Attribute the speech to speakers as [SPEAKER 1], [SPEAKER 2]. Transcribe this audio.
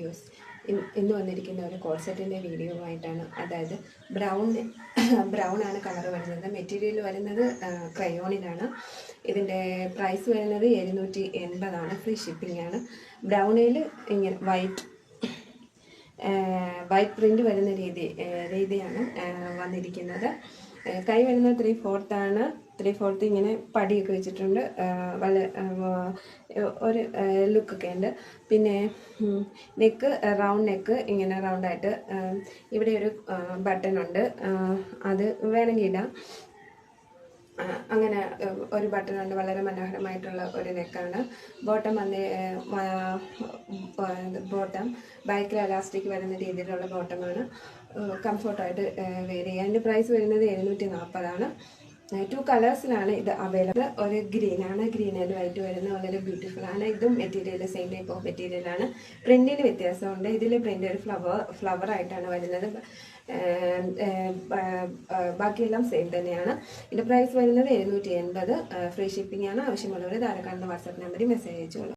[SPEAKER 1] Videos. ഇന്ന് വന്നിരിക്കുന്ന ഒരു കോഡ് സെറ്റിൻ്റെ വീഡിയോ ആയിട്ടാണ്. അതായത് ബ്രൗൺ ആണ് കളർ വരുന്നത്. മെറ്റീരിയൽ വരുന്നത് ക്രയോണിലാണ്. ഇതിൻ്റെ പ്രൈസ് വരുന്നത് 780 ഫ്രീ ഷിപ്പിംഗ് ആണ്. ബ്രൗണിൽ ഇങ്ങനെ വൈറ്റ് പ്രിൻ്റ് വരുന്ന രീതിയാണ് വന്നിരിക്കുന്നത്. കൈ വരുന്നത് 3/4 ആണ്. 3/4 ഇങ്ങനെ പടിയൊക്കെ വെച്ചിട്ടുണ്ട്. ഒരു ലുക്കൊക്കെ ഉണ്ട്. പിന്നെ നെക്ക് റൗണ്ട് നെക്ക്, ഇങ്ങനെ റൗണ്ടായിട്ട് ഇവിടെ ഒരു ബട്ടൺ ഉണ്ട്. അത് വേണമെങ്കിൽ ഇടാം. അങ്ങനെ ഒരു ബട്ടൺ ഉണ്ട്. വളരെ മനോഹരമായിട്ടുള്ള ഒരു നെക്കാണ്. ബോട്ടം ബാക്കിൽ എലാസ്റ്റിക് വരുന്ന രീതിയിലുള്ള ബോട്ടമാണ്. കംഫർട്ടായിട്ട് വെയർ ചെയ്യാം. അതിൻ്റെ പ്രൈസ് വരുന്നത് 740 ആണ്. 2 കളേഴ്സിലാണ് ഇത് അവൈലബിൾ. ഒരു ഗ്രീനാണ്, ഗ്രീൻ ആൻഡ് വൈറ്റ് വരുന്ന വളരെ ബ്യൂട്ടിഫുൾ ആണ്. ഇതും മെറ്റീരിയൽ സെയിം ടൈപ്പ് ഓഫ് മെറ്റീരിയലാണ്. പ്രിന്റിന് വ്യത്യാസമുണ്ട്. ഇതിൽ പ്രിന്റ് ഒരു ഫ്ലവർ ആയിട്ടാണ് വരുന്നത്. ബാക്കിയെല്ലാം സെയിം തന്നെയാണ്. ഇതിൻ്റെ പ്രൈസ് വരുന്നത് 780. ഫ്രീ ഷിപ്പിംഗ് ആണ്. ആവശ്യമുള്ളവർ താഴെ കാണുന്ന വാട്സാപ്പ് നമ്പറിൽ മെസ്സേജ് അയച്ചോളൂ.